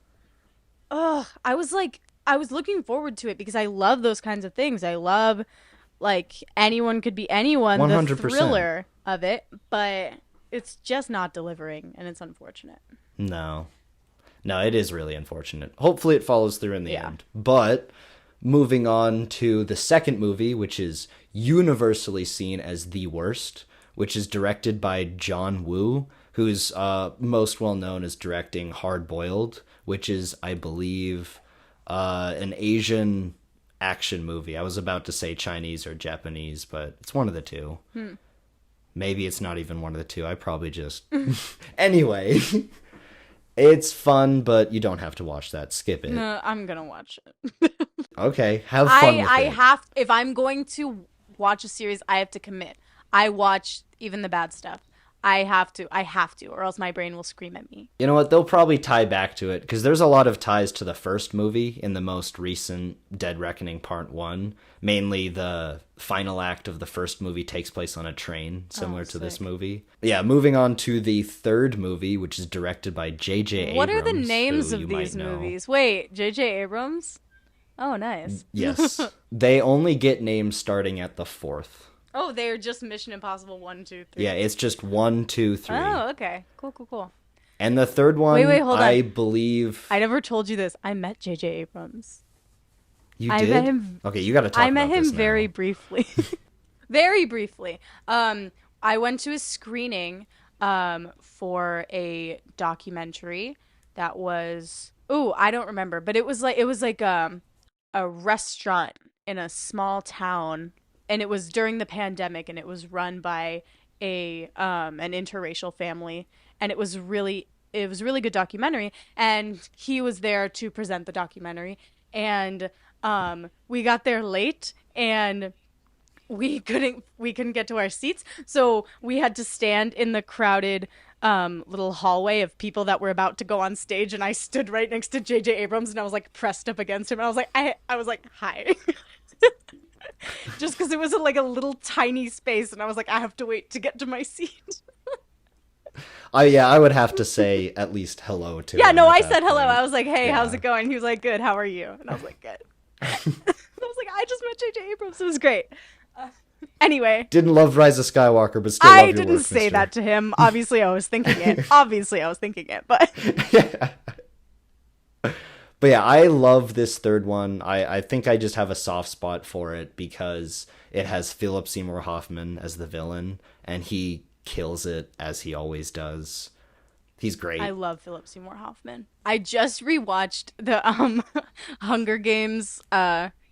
I was looking forward to it because I love those kinds of things. I love like anyone could be anyone, 100%. the thriller of it, but it's just not delivering and it's unfortunate. No, it is really unfortunate. Hopefully it follows through in the Yeah. end. But moving on to the second movie, which is universally seen as the worst, which is directed by John Woo, who's most well known as directing Hard Boiled, which is, I believe, an Asian action movie. I was about to say Chinese or Japanese, but it's one of the two. Maybe it's not even one of the two. I probably just... Anyway, it's fun, but you don't have to watch that. Skip it. No, I'm gonna watch it. Okay, have fun with it. If I'm going to watch a series, I have to commit. I watch even the bad stuff. I have to, or else my brain will scream at me. You know what? They'll probably tie back to it, because there's a lot of ties to the first movie in the most recent Dead Reckoning Part 1. Mainly the final act of the first movie takes place on a train, similar to this movie. Yeah, moving on to the third movie, which is directed by J.J. Abrams. What are the names who of you these might know. movies? Wait, J.J. Abrams? Oh, nice. Yes. They only get names starting at the 4th. Oh, they're just Mission Impossible 1, 2, 3. Yeah, it's just 1, 2, 3. Oh, okay. Cool. And the third one, Wait, hold on. I believe... I never told you this. I met J.J. Abrams. You I did? met him. Okay, you got to talk I met about him this now. very briefly. Very briefly. I went to a screening for a documentary that was I don't remember, but it was like a restaurant in a small town, and it was during the pandemic, and it was run by an interracial family, and it was a really good documentary, and he was there to present the documentary, and we got there late, and we couldn't get to our seats, so we had to stand in the crowded little hallway of people that were about to go on stage, and I stood right next to J.J. Abrams, and I was like pressed up against him, and I was like hi. Just because it was like a little tiny space, and I was like, I have to wait to get to my seat. I would have to say at least hello to Yeah, him no, at I that said hello. point. I was like, hey, Yeah. how's it going? He was like, good, how are you? And I was like, good. I was like, I just met J.J. Abrams. It was great. Anyway. Didn't love Rise of Skywalker, but still love I your didn't work, say mister. that to him. Obviously, I was thinking it. But Yeah. But yeah, I love this third one. I think I just have a soft spot for it because it has Philip Seymour Hoffman as the villain, and he kills it as he always does. He's great. I love Philip Seymour Hoffman. I just rewatched the Hunger Games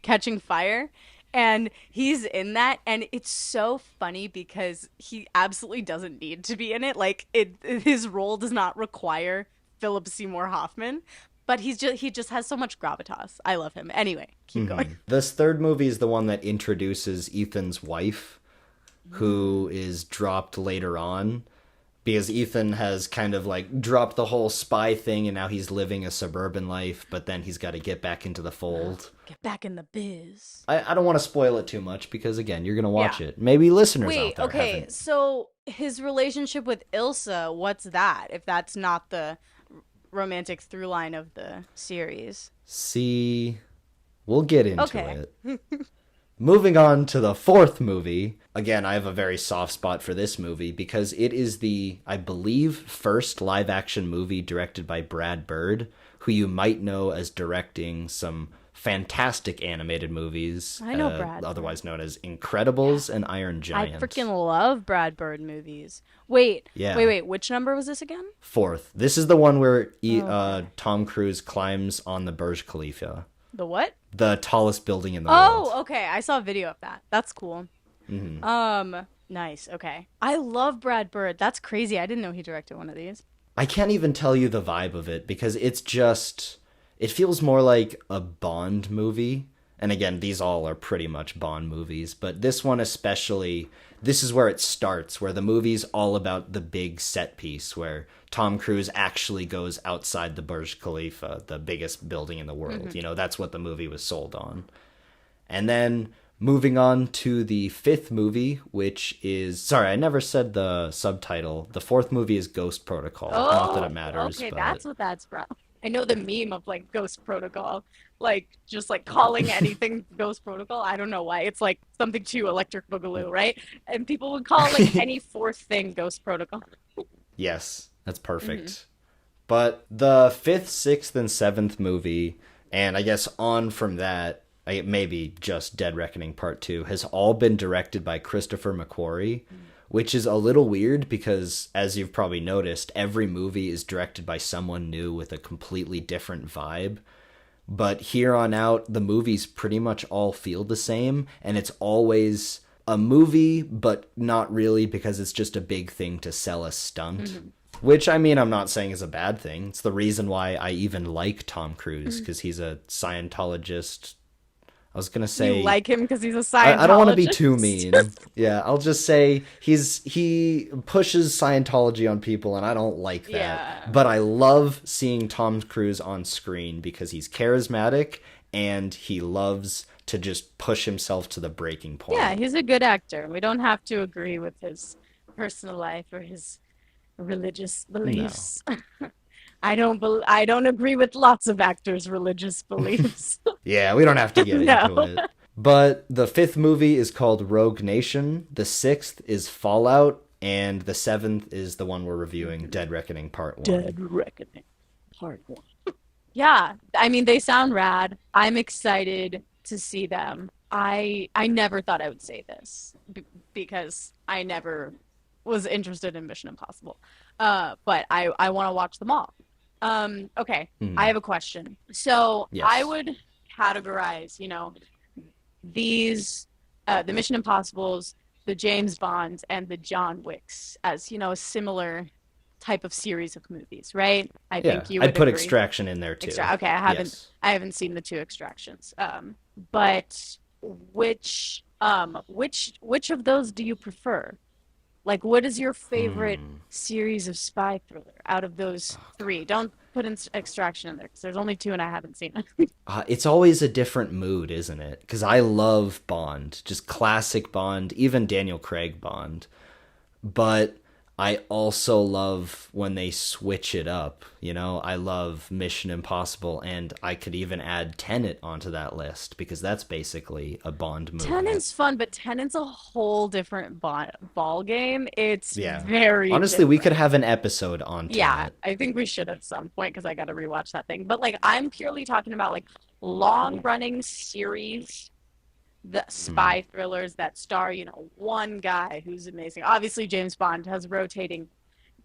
Catching Fire, and he's in that, and it's so funny because he absolutely doesn't need to be in it. Like his role does not require Philip Seymour Hoffman, but he just has so much gravitas. I love him. Anyway, keep going. This third movie is the one that introduces Ethan's wife, who is dropped later on. Because Ethan has kind of like dropped the whole spy thing, and now he's living a suburban life, but then he's got to get back into the fold. Get back in the biz. I don't want to spoil it too much because, again, you're going to watch Yeah. it. Maybe listeners Wait, out there okay, haven't. so his relationship with Ilsa, what's that? If that's not the romantic through line of the series. See, we'll get into Okay. it. Moving on to the fourth movie. Again, I have a very soft spot for this movie because it is the, I believe, first live-action movie directed by Brad Bird, who you might know as directing some fantastic animated movies. I know Brad Bird. Otherwise known as Incredibles and Iron Giant. I freaking love Brad Bird movies. Wait, Yeah. wait, which number was this again? Fourth. This is the one where Tom Cruise climbs on the Burj Khalifa, The what? the tallest building in the world. Oh, okay, I saw a video of that. That's cool. Nice. Okay. I love Brad Bird. That's crazy. I didn't know he directed one of these. I can't even tell you the vibe of it because it's just it feels more like a Bond movie. And again, these all are pretty much Bond movies, but this one especially, this is where it starts, where the movie's all about the big set piece where Tom Cruise actually goes outside the Burj Khalifa, the biggest building in the world. That's what the movie was sold on. And then moving on to the fifth movie, which is sorry, I never said the subtitle. The fourth movie is Ghost Protocol. Not that Oh, it matters, okay, but that's what that's from. I know the meme of like Ghost Protocol, like just like calling anything Ghost Protocol. I don't know why. It's like something to Electric Boogaloo, right? And people would call like any fourth thing Ghost Protocol. yes, that's Hmm. perfect. But the fifth, sixth, and seventh movie, and I guess on from that, maybe just Dead Reckoning Part 2, has all been directed by Christopher McQuarrie, which is a little weird because, as you've probably noticed, every movie is directed by someone new with a completely different vibe. But here on out, the movies pretty much all feel the same, and it's always a movie, but not really because it's just a big thing to sell a stunt. Hmm. Which, I mean, I'm not saying is a bad thing. It's the reason why I even like Tom Cruise, because he's a Scientologist. I was gonna You say like him because he's a I don't want to be too Scientologist. mean. Yeah, I'll just say he pushes Scientology on people, and I don't like that. Yeah. But I love seeing Tom Cruise on screen because he's charismatic and he loves to just push himself to the breaking Yeah, point. he's a good actor. We don't have to agree with his personal life or his religious No. beliefs. I don't agree with lots of actors' religious beliefs. Yeah, we don't have to get into No. it. But the fifth movie is called Rogue Nation. The sixth is Fallout, and the seventh is the one we're reviewing, Dead Reckoning Part One. Dead Reckoning, Part 1. Yeah, I mean they sound rad. I'm excited to see them. I never thought I would say this because I never was interested in Mission Impossible. But I want to watch them all. Okay, I Hmm. have a question. So I Yes. would categorize, these the Mission Impossibles, the James Bonds, and the John Wicks as, a similar type of series of movies, right? I Yeah, think you I'd would put agree. Extraction in there too. Okay, Yes. I haven't seen the two extractions. But which of those do you prefer? Like, what is your favorite Hmm. series of spy thriller out of those Oh three? God. Don't put in Extraction in there because there's only two and I haven't seen it. It's always a different mood, isn't it? Because I love Bond, just classic Bond, even Daniel Craig Bond. But I also love when they switch it up. I love Mission Impossible, and I could even add Tenet onto that list because that's basically a Bond movie. Tenant's fun, but Tenant's a whole different ball game. It's Yeah. very Honestly, we could different. have an episode on Yeah, Tenet. I think we should at some point because I got to rewatch that thing. But like, I'm purely talking about like long running series, the Hmm. spy thrillers that star, one guy who's amazing. Obviously, James Bond has rotating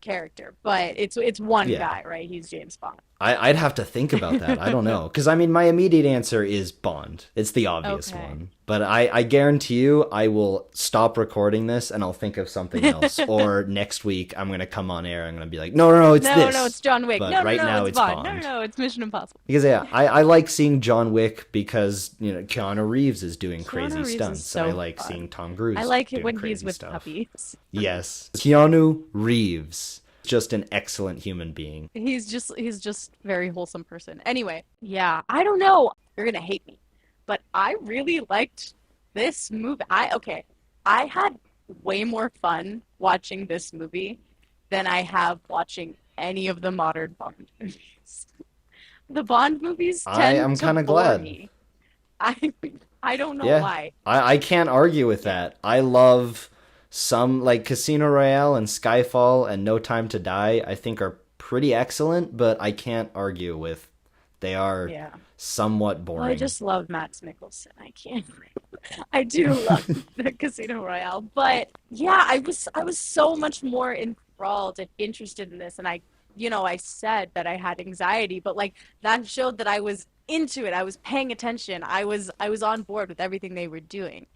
character, but it's one Yeah. guy, right? He's James Bond. I'd have to think about that. I don't know. Because, I mean, my immediate answer is Bond. It's the obvious Okay. one. But I guarantee you, I will stop recording this and I'll think of something else. Or next week, I'm going to come on air. I'm going to be like, no, no, no, it's No, no, it's this. John Wick. But No, no, right no, now, it's it's Bond. No, no, Bond. no, it's Mission Impossible. Because, yeah, I like seeing John Wick because, Keanu Reeves is doing crazy Keanu Reeves is stunts. And I so like fun. seeing Tom I Cruise like it doing when he's crazy with stuff. puppies. Yes. Keanu Reeves. Just an excellent human being. He's just very wholesome person. Anyway, yeah, I don't know. You're gonna hate me, but I really liked this movie. I had way more fun watching this movie than I have watching any of the modern Bond movies. The Bond movies I tend am to kind of bore glad. me. I I don't know Yeah, why. I can't argue with Yeah. that. I love some like Casino Royale and Skyfall and No Time to Die. I think are pretty excellent, but I can't argue with they are Yeah. somewhat Well, I boring. just love Max Mikkelsen. I can't. I do love the Casino Royale, but yeah, I was so much more enthralled and interested in this, and I said that I had anxiety, but like that showed that I was into it. I was paying attention. I was on board with everything they were doing,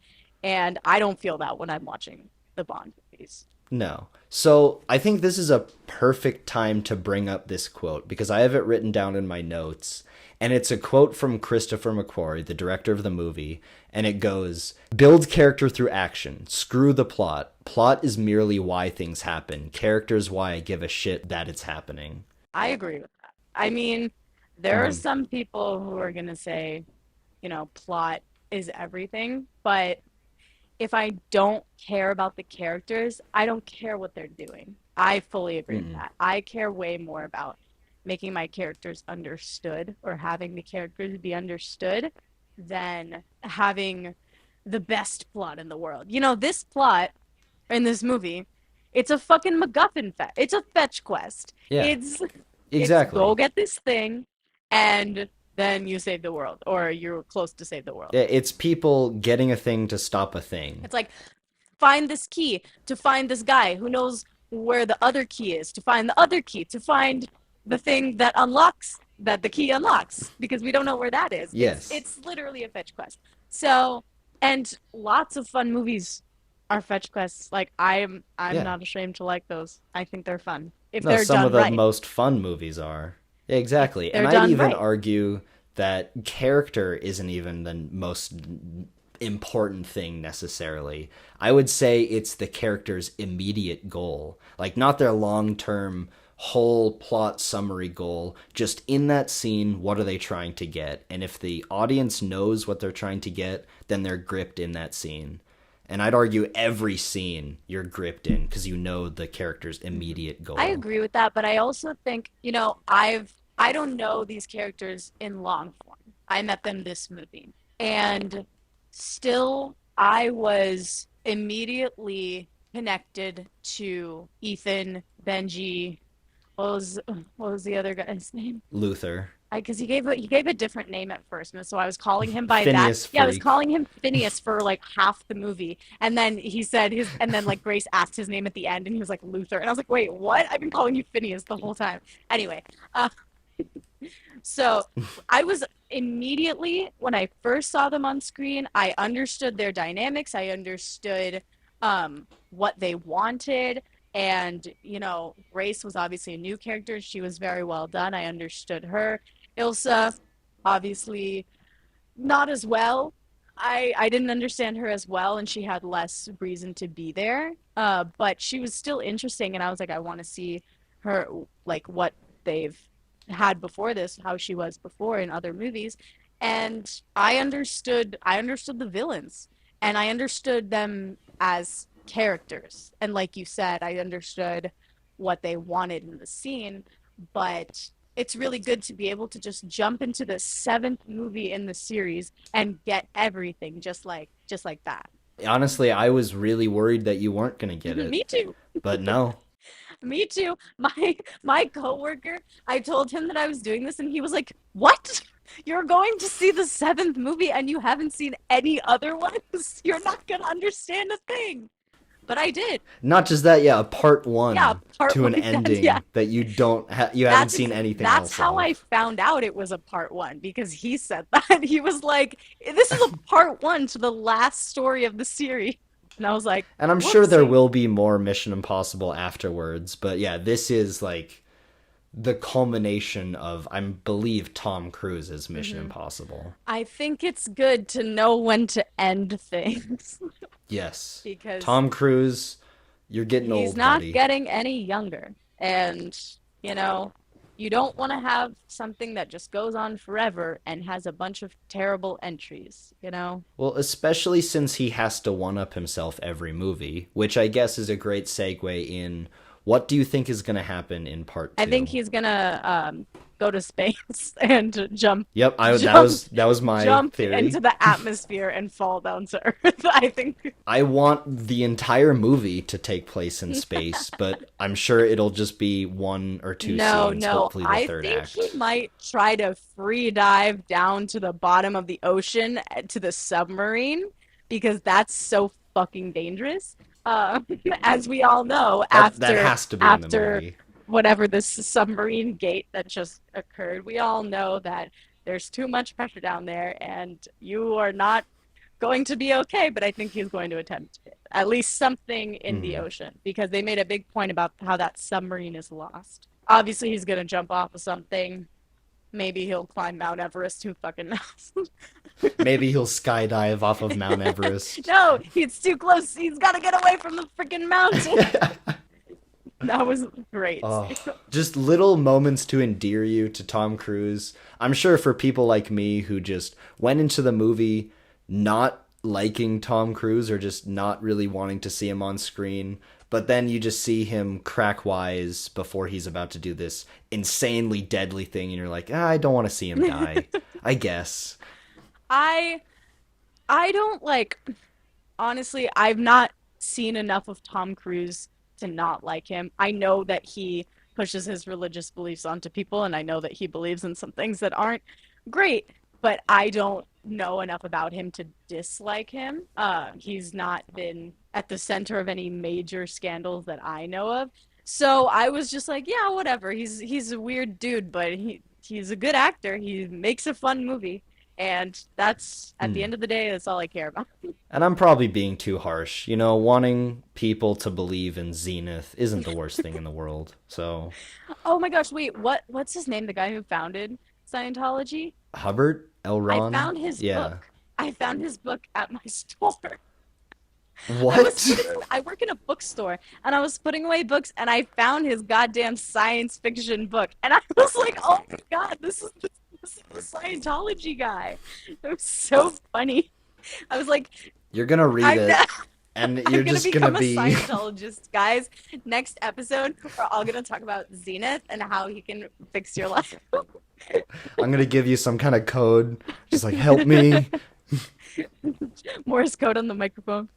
and I don't feel that when I'm watching the Bond movies. No. So I think this is a perfect time to bring up this quote because I have it written down in my notes. And it's a quote from Christopher McQuarrie, the director of the movie. And it goes, build character through action. Screw the plot. Plot is merely why things happen. Character's why I give a shit that it's happening. I agree with that. I mean, there are Hmm. some people who are going to say, plot is everything, but if I don't care about the characters, I don't care what they're doing. I fully agree with Mm-mm. that. I care way more about making my characters understood or having the characters be understood than having the best plot in the world. This plot in this movie, it's a fucking MacGuffin it's a fetch quest. Yeah, It's go exactly. get this thing and then you save the world or you're close to save the world. It's people getting a thing to stop a thing. It's like find this key to find this guy who knows where the other key is, to find the other key, to find the thing that unlocks that the key unlocks because we don't know where that is. It's Yes. it's literally a fetch quest. So, and lots of fun movies are fetch quests. Like I'm Yeah. not ashamed to like those. I think they're fun if No, they're some of done the right. most fun movies are. If Exactly. And they're I'd done even right. argue that character isn't even the most important thing necessarily. I would say it's the character's immediate goal. Like, not their long term whole plot summary goal. Just in that scene, what are they trying to get? And if the audience knows what they're trying to get, then they're gripped in that scene. And I'd argue every scene you're gripped in because you know the character's Mhm. immediate I goal. agree with that, but I also think, I don't know these characters in long form. I met them this movie. And still I was immediately connected to Ethan, Benji, what was the other guy's name? Luther. Because he gave a different name at first, and so I was calling him by that. Phineas Yeah, I was Freak. calling him Phineas for like half the movie, and then and then like Grace asked his name at the end, and he was like Luther, and I was like, wait, what? I've been calling you Phineas the whole time. Anyway, uh, so I was immediately when I first saw them on screen, I understood their dynamics. I understood what they wanted. And, Grace was obviously a new character. She was very well done. I understood her. Ilsa, obviously, not as well. I didn't understand her as well, and she had less reason to be there. But she was still interesting, and I was like, I want to see her, like what they've had before this, how she was before in other movies. And I understood the villains, and I understood them as characters. And like you said, I understood what they wanted in the scene, but it's really good to be able to just jump into the seventh movie in the series and get everything just like that. Honestly, I was really worried that you weren't going to get it. Me too. But no. Me too. My coworker, I told him that I was doing this and he was like, "What? You're going to see the seventh movie and you haven't seen any other ones? You're not gonna understand a thing." But I did. Not just that, yeah, a part Yeah, one part to an one. Yeah. ending that you haven't seen anything That's else how I of. found out it was a part one because he said that. He was like, "This is a part one to the last story of the series." And I was like, And I'm sure there "Whoopsie." will be more Mission Impossible afterwards, but yeah, this is like the culmination of, I believe, Tom Cruise's Mission Hmm. Impossible. I think it's good to know when to end things Yes. because Tom Cruise, you're getting he's old, not buddy. getting any younger. And, you know, you don't want to have something that just goes on forever and has a bunch of terrible entries. Well, especially since he has to one up himself every movie, which I guess is a great segue in what do you think is going to happen in part I think two? he's gonna go to space and jump Yep, jump that was my jump into theory. the atmosphere and fall down to Earth. I think I want the entire movie to take place in space, but I'm sure it'll just be one or two no, scenes, no. hopefully the I third think he act. might try to free dive down to the bottom of the ocean to the submarine because that's so fucking dangerous. As we all know, That after has to be in the after movie. whatever this submarine gate that just occurred, we all know that there's too much pressure down there, and you are not going to be okay, but I think he's going to attempt at least something in the Mhm. ocean because they made a big point about how that submarine is lost. Obviously, he's going to jump off of something. Maybe he'll climb Mount Everest. Who fucking knows? Maybe he'll skydive off of Mount Everest. No, he's too close. He's got to get away from the freaking mountain. That was great. Oh, just little moments to endear you to Tom Cruise. I'm sure for people like me who just went into the movie not liking Tom Cruise or just not really wanting to see him on screen, but then you just see him crack wise before he's about to do this insanely deadly thing, and you're like, I don't want to see him die. I guess. I I don't like honestly, I've not seen enough of Tom Cruise to not like him. I know that he pushes his religious beliefs onto people, and I know that he believes in some things that aren't great, but I don't know enough about him to dislike him. He's not been at the center of any major scandals that I know of. So I was just like, yeah, whatever. He's a weird dude, but he's a good actor. He makes a fun movie, and that's at the Hmm. end of the day, that's all I care about. And I'm probably being too harsh. You know, wanting people to believe in Zenith isn't the worst thing in the world. So, Oh my gosh, wait, what's his name? The guy who founded Scientology? Hubbard, L. I Ron? found his Yeah. book. I found his book at my store. What? I work in a bookstore and I was putting away books and I found his goddamn science fiction book. And I was like, oh my God, this is the Scientology guy. It was so funny. I was like, You're gonna read I'm, it, not, and I'm you're gonna just gonna become a be. Scientologist, guys. Next episode, we're all gonna talk about Zenith and how he can fix your life. I'm gonna give you some kind of code. Just like, help me. Morse code on the microphone.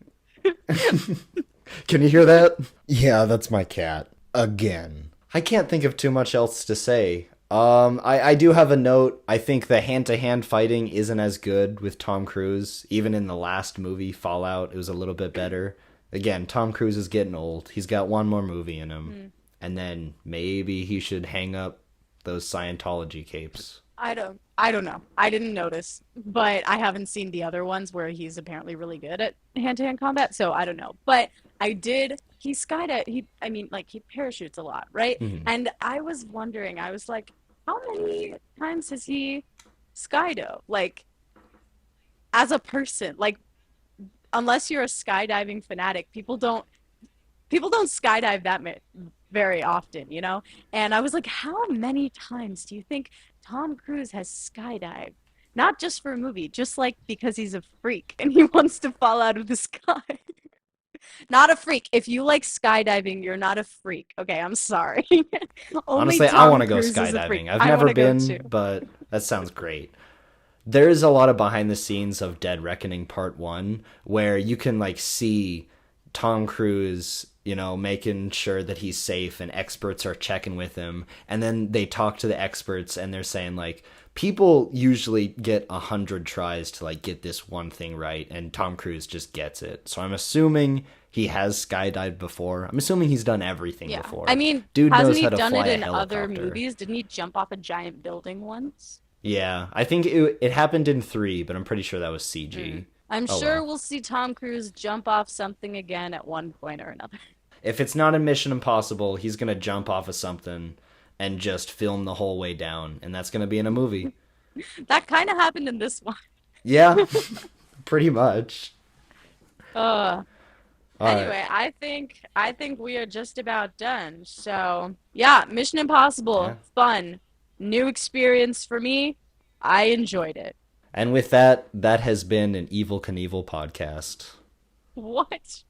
Can you hear that? Yeah, that's my cat. Again. I can't think of too much else to say. I do have a note. I think the hand-to-hand fighting isn't as good with Tom Cruise. Even in the last movie, Fallout, it was a little bit better. Again, Tom Cruise is getting old. He's got one more movie in him. And then maybe he should hang up those Scientology capes. I don't know. I didn't notice, but I haven't seen the other ones where he's apparently really good at hand-to-hand combat, so I don't know. But I did he skydive he I mean like he parachutes a lot, right? Mhm. And I was wondering, I was like, how many times has he skydove? Like as a person, like unless you're a skydiving fanatic, people don't skydive very often, you know? And I was like, how many times do you think Tom Cruise has skydived? Not just for a movie, just like because he's a freak and he wants to fall out of the sky. Not a freak. If you like skydiving, you're not a freak. Okay, I'm sorry. Only Honestly, I want Tom to go Cruise is a freak. skydiving. I've I never want to go been, too. but that sounds great. There's a lot of behind the scenes of Dead Reckoning Part 1 where you can like see Tom Cruise, you know, making sure that he's safe and experts are checking with him. And then they talk to the experts and they're saying like people usually get 100 tries to like get this one thing right, and Tom Cruise just gets it. So I'm assuming he has skydived before. I'm assuming he's done everything Yeah. before. I mean, Dude hasn't knows he how to done fly it a in other helicopter. movies? Didn't he jump off a giant building once? Yeah, I think it happened in 3, but I'm pretty sure that was CG. I'm Oh sure well. we'll see Tom Cruise jump off something again at one point or another. If it's not in Mission Impossible, he's gonna jump off of something and just film the whole way down, and that's gonna be in a movie. That kind of happened in this one. Yeah, pretty much. Uh, All right. anyway, I think we are just about done. So, yeah, Mission Impossible, Yeah. fun, new experience for me. I enjoyed it. And with that, that has been an Evil Knievel podcast. What?